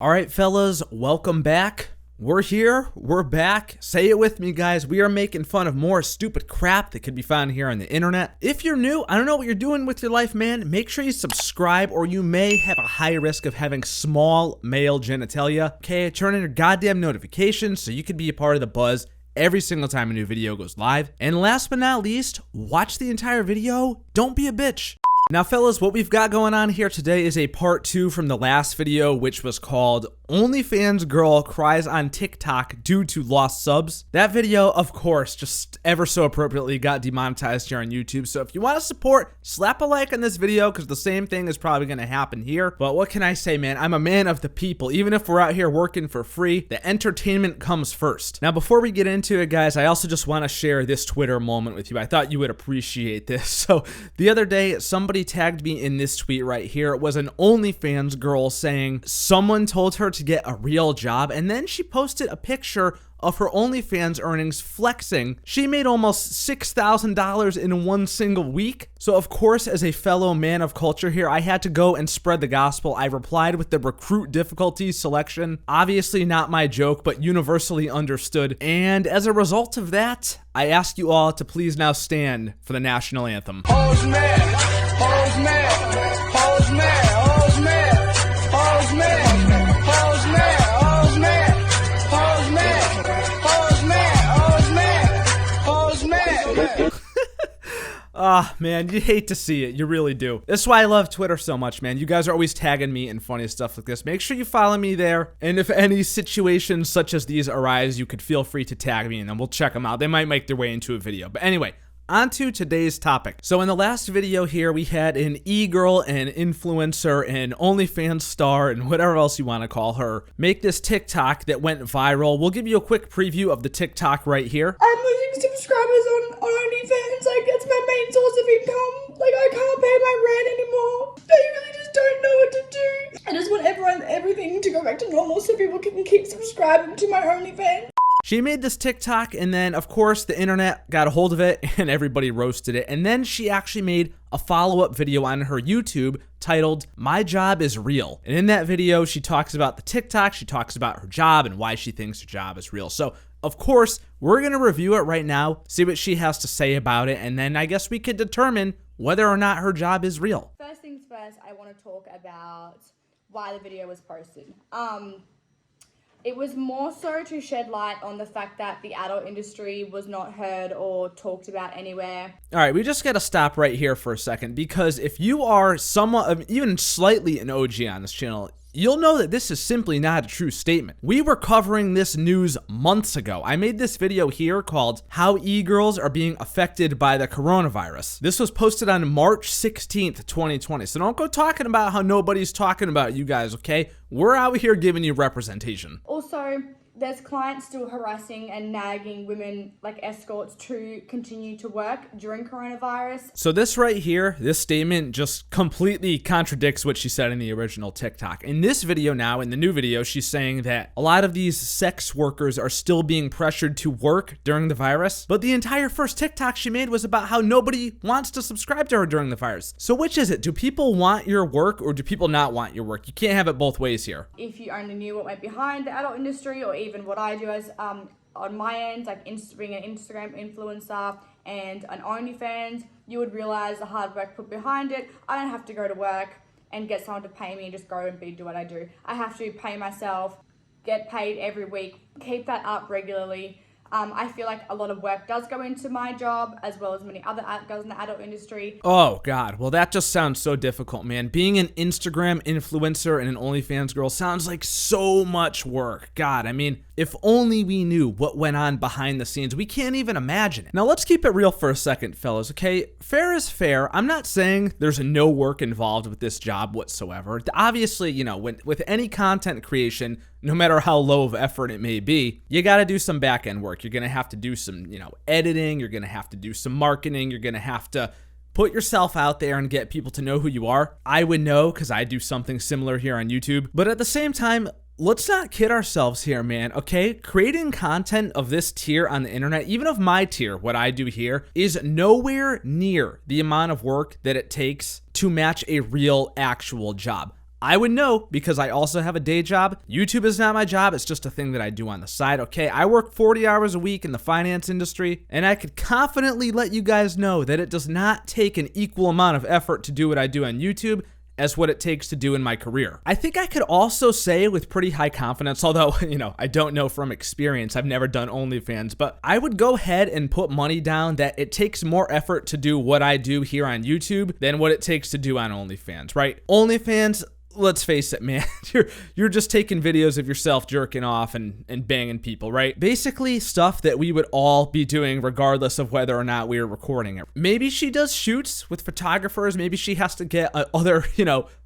All right, fellas, welcome back. We're here. We're back. Say it with me, guys. We are making fun of more stupid crap that can be found here on the internet. If you're new, I don't know what you're doing with your life, man. Make sure you subscribe or you may have a high risk of having small male genitalia. Okay, turn on your goddamn notifications so you can be a part of the buzz every single time a new video goes live. And last but not least, watch the entire video. Don't be a bitch. Now, fellas, what we've got going on here today is a part 2 from the last video, which was called OnlyFans Girl Cries on TikTok Due to Lost Subs. That video, of course, just ever so appropriately got demonetized here on YouTube. So if you want to support, slap a like on this video because the same thing is probably going to happen here. But what can I say, man? I'm a man of the people. Even if we're out here working for free, the entertainment comes first. Now, before we get into it, guys, I also just want to share this Twitter moment with you. I thought you would appreciate this. So the other day, somebody tagged me in this tweet right here. It was an OnlyFans girl saying someone told her to get a real job, and then she posted a picture of her OnlyFans earnings flexing. She made almost $6,000 in one single week. So of course, as a fellow man of culture here, I had to go and spread the gospel. I replied with the recruit difficulty selection. Obviously not my joke, but universally understood. And as a result of that, I ask you all to please now stand for the national anthem. Hoes mad, hoes mad, hoes mad, hoes mad, hoes mad, hoes mad, hoes mad, hoes mad, hoes mad, hoes mad, hoes mad. Ah, man, you hate to see it. You really do. That's why I love Twitter so much, man. You guys are always tagging me in funny stuff like this. Make sure you follow me there. And if any situations such as these arise, you could feel free to tag me and then we'll check them out. They might make their way into a video. But anyway, on to today's topic. So in the last video here, we had an e-girl, an influencer, an OnlyFans star, and whatever else you want to call her, make this TikTok that went viral. We'll give you a quick preview of the TikTok right here. I'm losing subscribers on OnlyFans. Like, it's my main source of income. Like, I can't pay my rent anymore. I really just don't know what to do. I just want everything to go back to normal so people can keep subscribing to my OnlyFans. She made this TikTok, and then, of course, the internet got a hold of it, and everybody roasted it. And then she actually made a follow-up video on her YouTube titled, My Job is Real. And in that video, she talks about the TikTok, she talks about her job, and why she thinks her job is real. So, of course, we're going to review it right now, see what she has to say about it, and then I guess we could determine whether or not her job is real. First things first, I want to talk about why the video was posted. It was more so to shed light on the fact that the adult industry was not heard or talked about anywhere. All right, we just got to stop right here for a second, because if you are somewhat of even slightly an OG on this channel, you'll know that this is simply not a true statement. We were covering this news months ago. I made this video here called How E-Girls Are Being Affected by the Coronavirus. This was posted on March 16th, 2020. So don't go talking about how nobody's talking about you guys, okay? We're out here giving you representation. Also, there's clients still harassing and nagging women like escorts to continue to work during coronavirus. So this right here, this statement just completely contradicts what she said in the original TikTok. In this video now, in the new video, she's saying that a lot of these sex workers are still being pressured to work during the virus. But the entire first TikTok she made was about how nobody wants to subscribe to her during the virus. So which is it? Do people want your work or do people not want your work? You can't have it both ways here. If you only knew what went behind the adult industry, or even what I do as on my end, like being an Instagram influencer and an OnlyFans, you would realize the hard work put behind it. I don't have to go to work and get someone to pay me and just go and do what I do. I have to pay myself, get paid every week, keep that up regularly. I feel like a lot of work does go into my job, as well as many other girls in the adult industry. Oh, God. Well, that just sounds so difficult, man. Being an Instagram influencer and an OnlyFans girl sounds like so much work. God, I mean, if only we knew what went on behind the scenes. We can't even imagine it. Now, let's keep it real for a second, fellas, okay? Fair is fair. I'm not saying there's no work involved with this job whatsoever. Obviously, you know, with any content creation, no matter how low of effort it may be, you got to do some back-end work. You're going to have to do some, editing. You're going to have to do some marketing. You're going to have to put yourself out there and get people to know who you are. I would know because I do something similar here on YouTube. But at the same time, let's not kid ourselves here, man, okay? Creating content of this tier on the internet, even of my tier, what I do here, is nowhere near the amount of work that it takes to match a real, actual job. I would know because I also have a day job. YouTube is not my job. It's just a thing that I do on the side. Okay, I work 40 hours a week in the finance industry, and I could confidently let you guys know that it does not take an equal amount of effort to do what I do on YouTube as what it takes to do in my career. I think I could also say with pretty high confidence, although, I don't know from experience, I've never done OnlyFans, but I would go ahead and put money down that it takes more effort to do what I do here on YouTube than what it takes to do on OnlyFans, right? OnlyFans, let's face it, man, you're just taking videos of yourself jerking off and banging people, right? Basically stuff that we would all be doing regardless of whether or not we are recording it. Maybe she does shoots with photographers. Maybe she has to get other,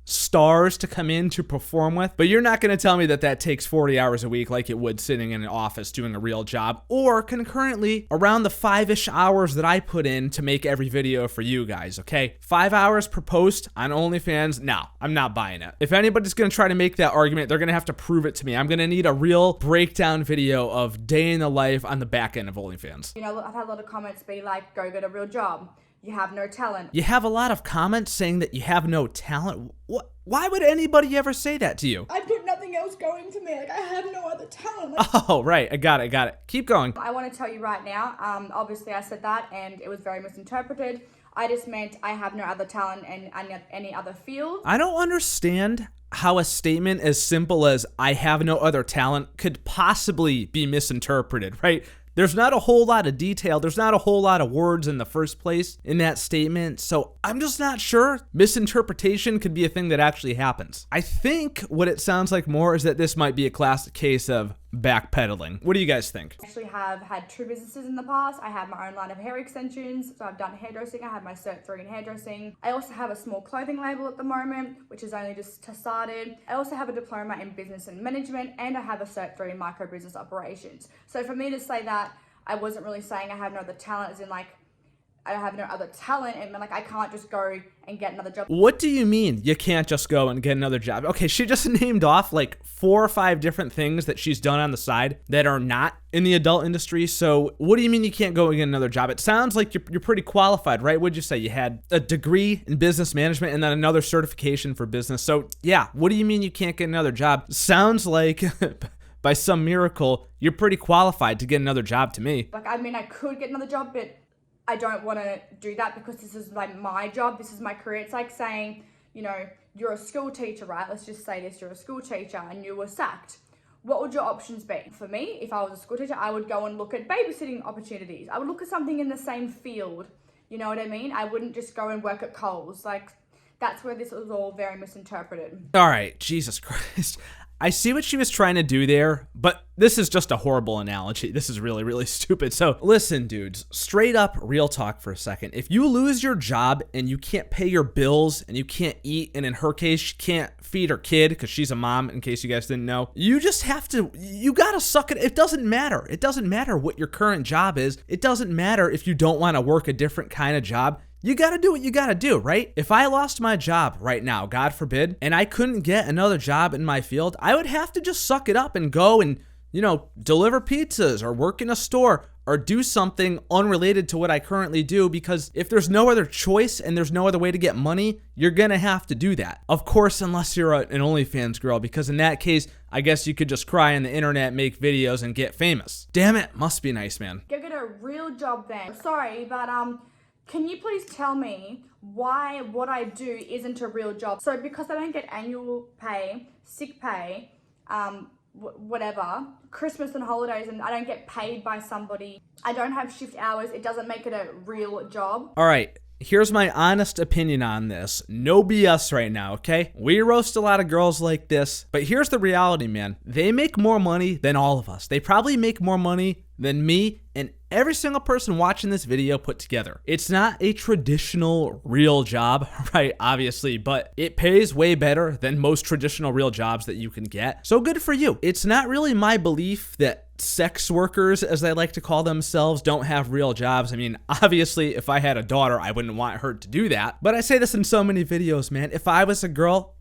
stars to come in to perform with, but you're not going to tell me that that takes 40 hours a week like it would sitting in an office doing a real job, or concurrently around the 5-ish hours that I put in to make every video for you guys, okay? 5 hours per post on OnlyFans? No, I'm not buying it. If anybody's going to try to make that argument, they're going to have to prove it to me. I'm going to need a real breakdown video of day in the life on the back end of OnlyFans. I've had a lot of comments be like, go get a real job. You have no talent. You have a lot of comments saying that you have no talent. What? Why would anybody ever say that to you? I've got nothing else going for me. Like, I have no other talent. Oh, right. I got it. Keep going. I want to tell you right now, obviously I said that and it was very misinterpreted. I just meant I have no other talent in any other field. I don't understand how a statement as simple as I have no other talent could possibly be misinterpreted, right? There's not a whole lot of detail. There's not a whole lot of words in the first place in that statement. So I'm just not sure. Misinterpretation could be a thing that actually happens. I think what it sounds like more is that this might be a classic case of backpedaling. What do you guys think? I actually have had 2 businesses in the past. I have my own line of hair extensions. So I've done hairdressing. I have my Cert 3 in hairdressing. I also have a small clothing label at the moment, which is only just started. I also have a diploma in business and management, and I have a Cert 3 in micro business operations. So for me to say that, I wasn't really saying I have no other talent, as in like, I have no other talent, and like I can't just go and get another job. What do you mean you can't just go and get another job? Okay, she just named off like 4 or 5 different things that she's done on the side that are not in the adult industry. So what do you mean you can't go and get another job? It sounds like you're pretty qualified, right? What'd you say? You had a degree in business management and then another certification for business. So yeah, what do you mean you can't get another job? Sounds like by some miracle, you're pretty qualified to get another job to me. Like, I mean, I could get another job, but I don't want to do that because this is like my job. This is my career. It's like saying, you're a school teacher, right? Let's just say this, you're a school teacher and you were sacked. What would your options be? For me, if I was a school teacher, I would go and look at babysitting opportunities. I would look at something in the same field. You know what I mean? I wouldn't just go and work at Coles. Like, that's where this was all very misinterpreted. All right, Jesus Christ. I see what she was trying to do there, but this is just a horrible analogy. This is really, really stupid. So listen, dudes, straight up real talk for a second. If you lose your job and you can't pay your bills and you can't eat, and in her case, she can't feed her kid because she's a mom, in case you guys didn't know, you gotta suck it. It doesn't matter. It doesn't matter what your current job is. It doesn't matter if you don't want to work a different kind of job. You gotta do what you gotta do, right? If I lost my job right now, God forbid, and I couldn't get another job in my field, I would have to just suck it up and go and, deliver pizzas or work in a store or do something unrelated to what I currently do, because if there's no other choice and there's no other way to get money, you're gonna have to do that. Of course, unless you're an OnlyFans girl, because in that case, I guess you could just cry on the internet, make videos, and get famous. Damn it, must be nice, man. Go get a real job then. Sorry, but can you please tell me why what I do isn't a real job? So because I don't get annual pay, sick pay, whatever, Christmas and holidays, and I don't get paid by somebody, I don't have shift hours, it doesn't make it a real job. All right. Here's my honest opinion on this. No BS right now, okay? We roast a lot of girls like this, but here's the reality, man. They make more money than all of us. They probably make more money than me and every single person watching this video put together. It's not a traditional real job, right? Obviously, but it pays way better than most traditional real jobs that you can get. So good for you. It's not really my belief that sex workers, as they like to call themselves, don't have real jobs. I mean, obviously, if I had a daughter, I wouldn't want her to do that. But I say this in so many videos, man. If I was a girl,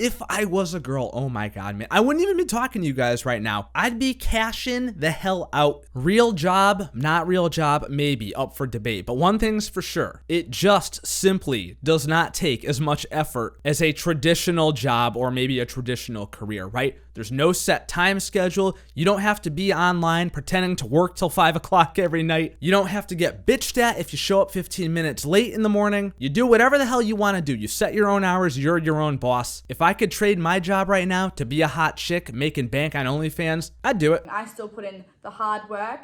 oh my God, man, I wouldn't even be talking to you guys right now. I'd be cashing the hell out. Real job, not real job, maybe up for debate. But one thing's for sure, it just simply does not take as much effort as a traditional job or maybe a traditional career, right? There's no set time schedule. You don't have to be online pretending to work till 5 o'clock every night. You don't have to get bitched at if you show up 15 minutes late in the morning. You do whatever the hell you want to do. You set your own hours. You're your own boss. If I could trade my job right now to be a hot chick making bank on OnlyFans, I'd do it. I still put in the hard work.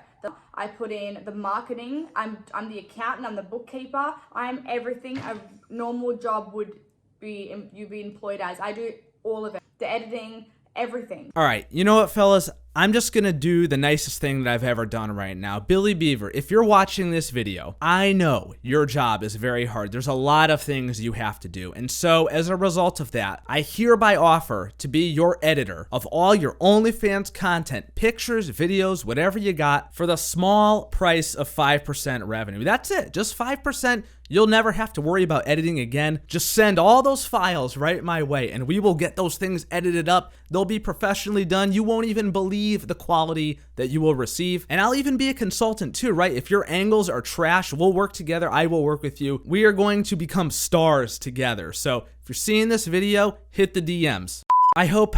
I put in the marketing. I'm the accountant. I'm the bookkeeper. I'm everything a normal job would be. You'd be employed as. I do all of it. The editing, everything. All right, you know what, fellas? I'm just gonna do the nicest thing that I've ever done right now. Billy Beaver, if you're watching this video, I know your job is very hard. There's a lot of things you have to do. And so as a result of that, I hereby offer to be your editor of all your OnlyFans content, pictures, videos, whatever you got, for the small price of 5% revenue. That's it, just 5%. You'll never have to worry about editing again. Just send all those files right my way and we will get those things edited up. They'll be professionally done. You won't even believe the quality that you will receive. And I'll even be a consultant too, right? If your angles are trash, we'll work together. I will work with you. We are going to become stars together. So if you're seeing this video, hit the DMs. I hope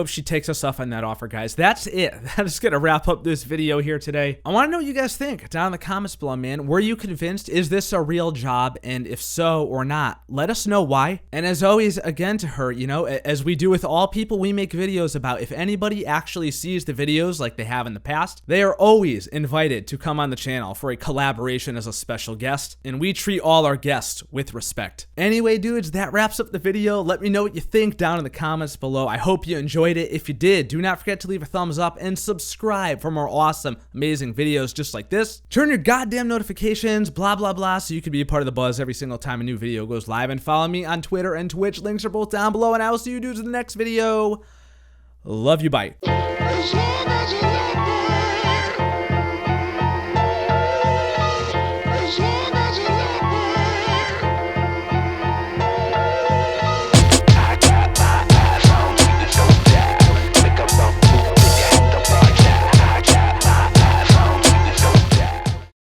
she takes us up on that offer, guys. That's it. That is going to wrap up this video here today. I want to know what you guys think down in the comments below, man. Were you convinced? Is this a real job? And if so or not, let us know why. And as always, again to her, you know, as we do with all people we make videos about, if anybody actually sees the videos like they have in the past, they are always invited to come on the channel for a collaboration as a special guest. And we treat all our guests with respect. Anyway, dudes, that wraps up the video. Let me know what you think down in the comments below. I hope you enjoyed it. If you did, do not forget to leave a thumbs up and subscribe for more awesome, amazing videos just like this. Turn your goddamn notifications, blah, blah, blah, so you can be a part of the buzz every single time a new video goes live. And follow me on Twitter and Twitch. Links are both down below. And I will see you dudes in the next video. Love you, bye.